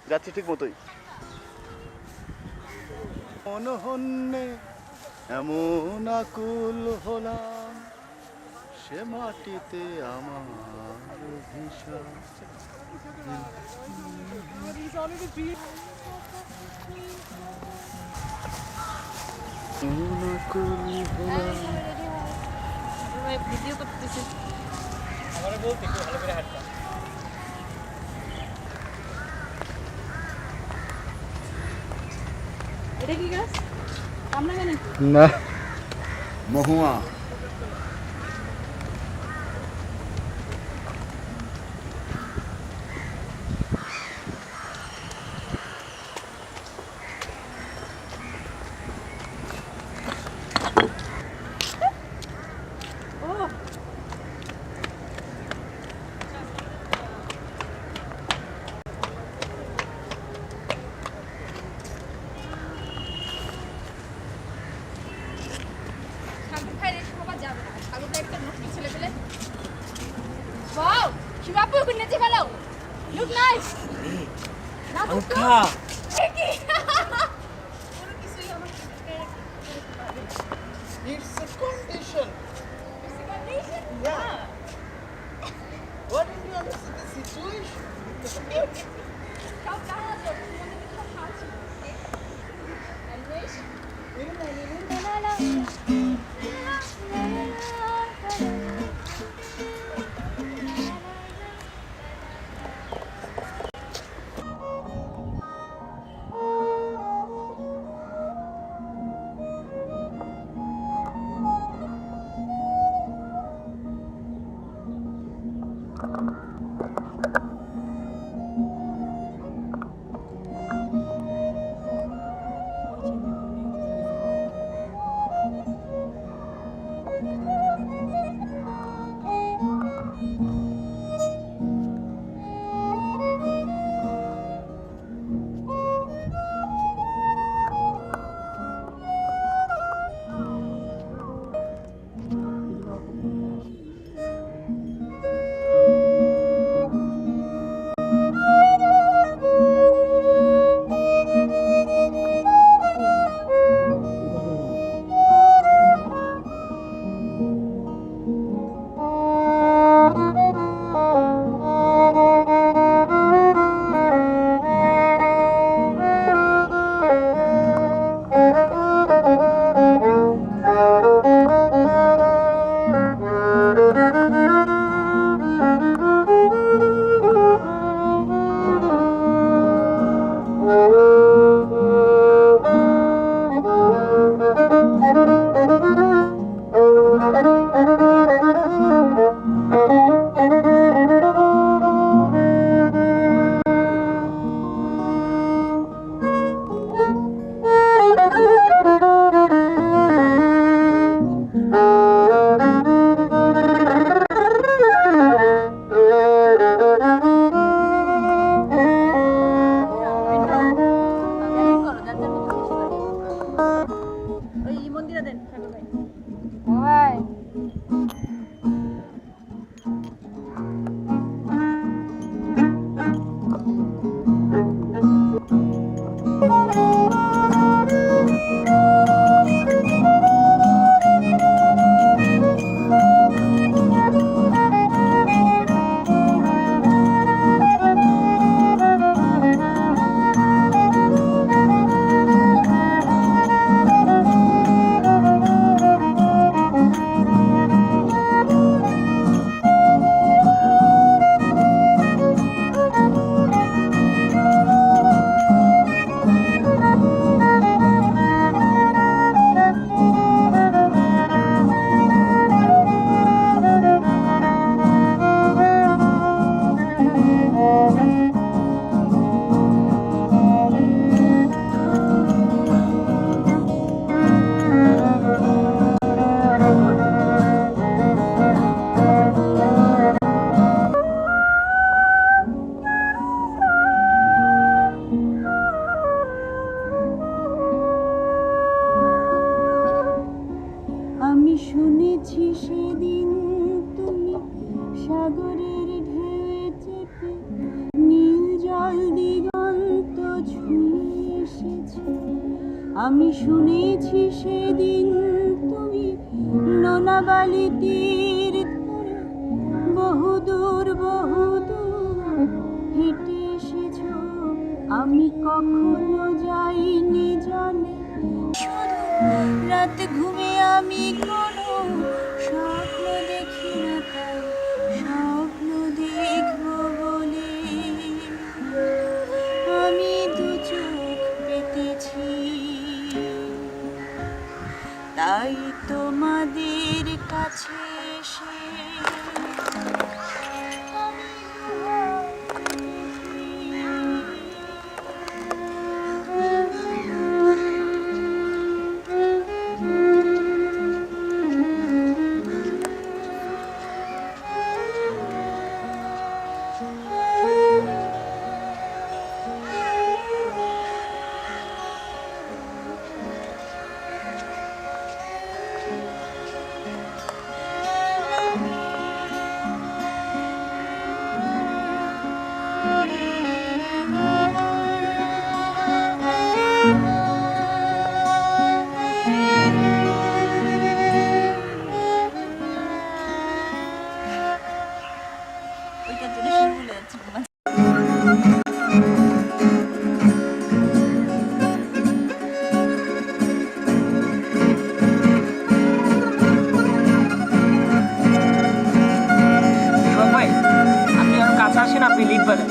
যাচ্ছি ঠিক মতোই। মনহন্যে এমন আকুল হলাম, সে মাটিতে আমার ভিসা। ভিডিও করতেছি। এটা কি গাছ? আমরা জানি না, মহুয়া। Wow, Shivapu, kunna ji balo. Look nice. Anka. It's a condition. It's a condition. Yeah. What do you understand the situation? Kau kaha jo? Tumhare kitna khaas hai? Always. আমি শুনেছি সেদিন তুমি নোনাবালি তীর ধরে বহুদূর হেঁটে এসেছ। আমি কখনো যাইনি জলে, শুধু রাত ঘুমে আমি কোনো স্বপ্ন দেখি না, তাই স্বপ্ন দেখব বলে আমি দু চোখ পেতেছি। তাই তোমাদের কাছে এসে আমি দুহাত ওইটার জন্য শুরু বলে যাচ্ছি। ভাই আপনি আর কাছে আসেন, আপনি লিড বাজান।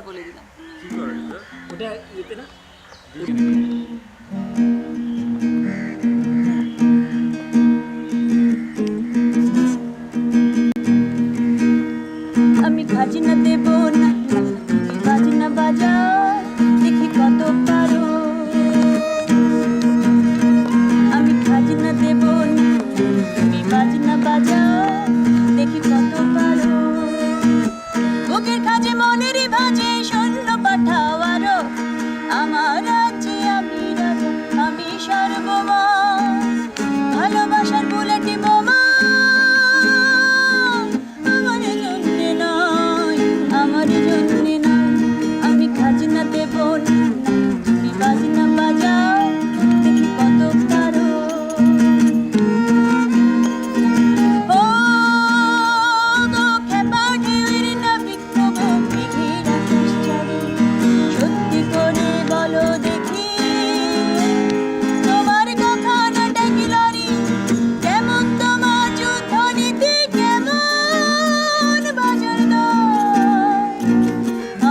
এবার বলে দিলাম। ওটা ইয়েতে না আমি খাজনা দেব না, তুমি বাজনা বাজাও, দেখি কত পারো। আমি খাজনা দেব না, তুমি বাজনা বাজাও, দেখি কত পারো। বুকের খাজে মনেরই ভাজে সৈন্য পাঠাও আরো, আমার রাজ্যে আমি রাজা, আমি সর্বময়। ভালোবাসার বুলেটে বোমা আমার জন্যে নয়, আমার জন্যে নয়। আমি খাজনা দেব না, তুমি বাজনা বাজাও, দেখি কত পারো। ও গো খেপা ঢেউয়ের নাবিক গো, মেঘের আকাশ ছাড়ি, সত্যি করে বলো দেখি, তোমার কথাটা কি লরি? কেমন তোমার যুদ্ধ নীতি, কেমন বাজার দর?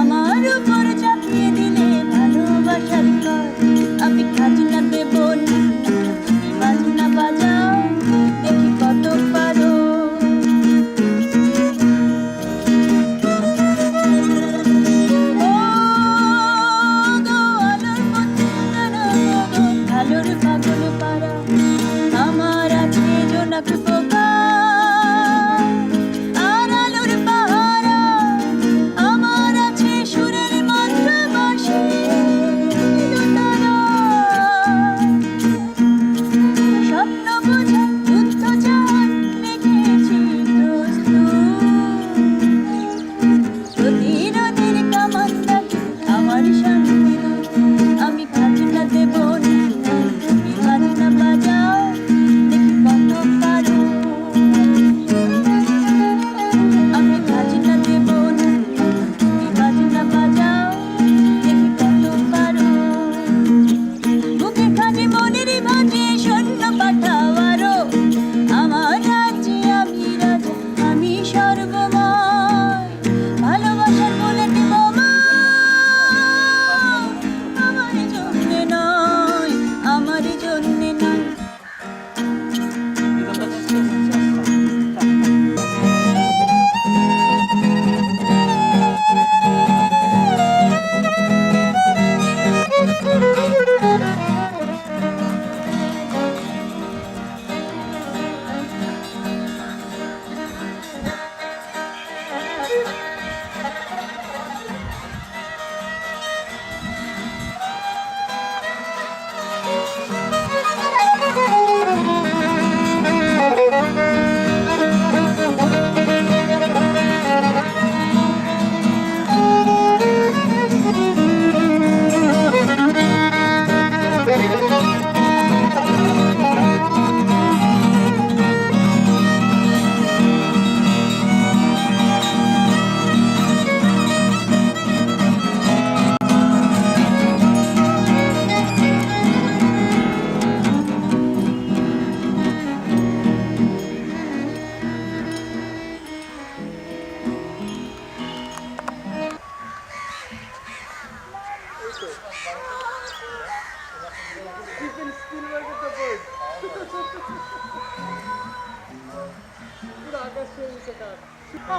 আমার উপর চাপিয়ে দিলে ভালোবাসার কর। আমি খাজনা দেব না, তুমি বাজনা বাজাও, দেখি কত পারো। ও গো আলোর পথে গো, আলোর পাগল পাড়া, আমার আছে জোনাক পোকা আর আলোর পাহারা। আমার আছে সুরের মাত্রা বাসি দোতারা। স্বপ্ন বোঝা যুদ্ধ জাহাজ রেখেছি প্রস্তুত। প্রতিরোধের কামানদার আমার শান্তি দূত। আমি খাজনা দেব না, তুমি বাজনা বাজাও, দেখি কত পারো। আমি খাজনা দেব না, তুমি বাজনা বাজাও, দেখি কত পারো। বুকে খাজে মনেরই ভাজে সৈন্য পাঠাও আরো, আমার রাজ্যে আমি রাজা, আমি সর্বময়। ভালোবাসার বুলেটে বোমা আমার জন্যে নয়, আমার জন্যে নয়।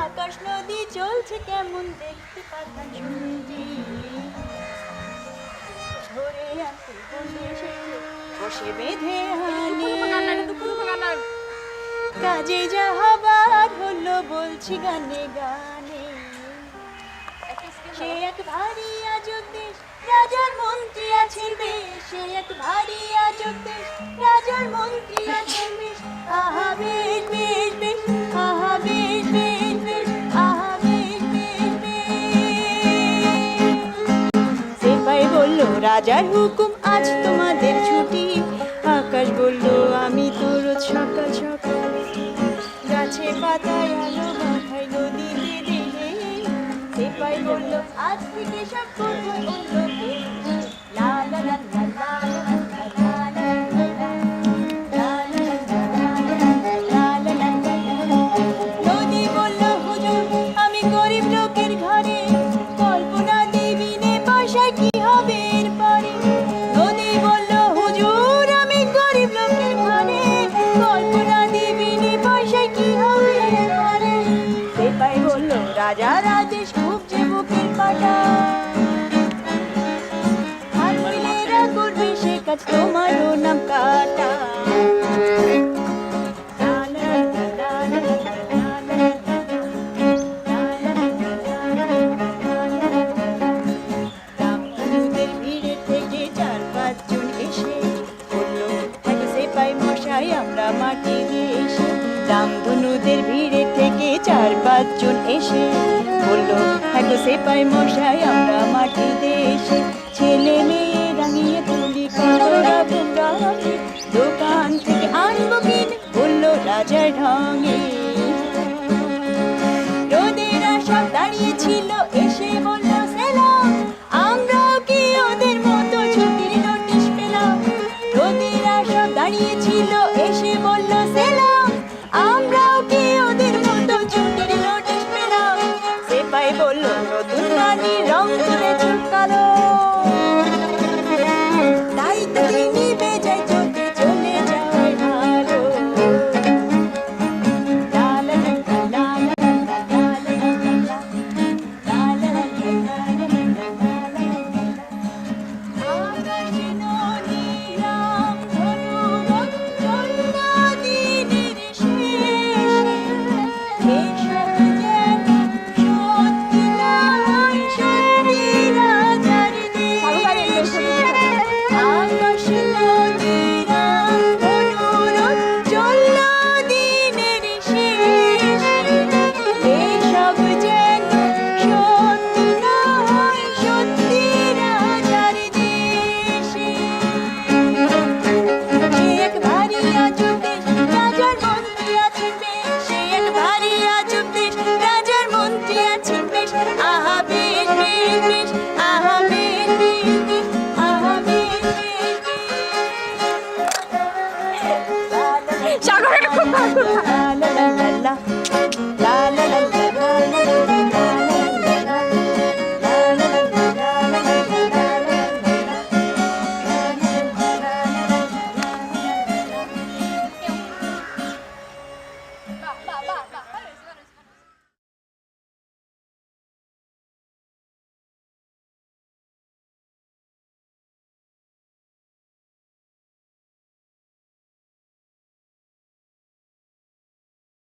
আকাশ নদী চলছে কেমন দেখতে পাতাম সূর্যি, ধরে আনতে বসে বেঁধে হানে। কাজে যা হবার হলো বলছি গানে গানে। সে এক ভারী আজব দেশ, রাজার মন্ত্রী আছেন বেশ। সে এক ভারী আজব দেশ, রাজার মন্ত্রী আছেন বেশ। আহা বেশ বেশ বেশ, আহা বেশ বেশ বেশ, আহা বেশ বেশ বেশ। সেপাই বলল রাজার হুকুম আজ তোমাদের ছুটি। আকাশ বলল আমি তো রোজ সকাল সকাল গাছে পাতায় আলো মাথায় নদীতে দেহে। সেপাই বলল আজ থেকে সব করবো অন্যকে। লা লা লা লা লা লা লা লা লা লা লা লা লা লা লা। নদী বলল হুজুর আমি গরিব লোকের ঘরে কল্পনা সেপাই মশাই আমরা মাটি দেশে, রামধনুদের ভিড়ে থেকে 4-5 জন এসে বলল, হ্যাঁ গো সেপাই মশাই আমরা মাটি দেশে, ছেলে মেয়ে রাঙিয়ে তুলি কত রকম রঙে, দোকান থেকে আনবো কিনে বলল রাজার ঢঙে। রোদেরা সব দাঁড়িয়েছিল এসে বলল সেলাম, আমরাও কি ওদের মতো ছুটির নোটিশ পেলাম। রোদেরা সব দাঁড়িয়েছিল এসে বলল সেলাম, আমরাও কি ওদের মতো ছুটির নোটিশ পেলাম। সেপাই বলল নতুন গাড়ি রং করেছ কালো, তাই তো তিনি বেজায় চোখে চলে যায় ভালো। লা লা লা লা লা লা লা লা লা লা লা লা লা লা। আকাশে নীলাম ধনুর চলনা দিনের শেষে, এসব যেন সত্যি নয়, সত্যি রাজার দেশে। আকাশে নীলাম ধনুর চলনা দিনের শেষে, এসব যেন সত্যি নয়, সত্যি রাজার দেশে। সে এক ভারী আজব দেশ, রাজার মন্ত্রী আছেন বেশ, সে এক ভারী আজব দেশ, রাজার মন্ত্রী আছেন বেশ। আহা বেশ বেশ বেশ, আহা বেশ বেশ বেশ, আহা বেশ বেশ বেশ। সাগরের খুব ভালো। লা লা লা লা লা।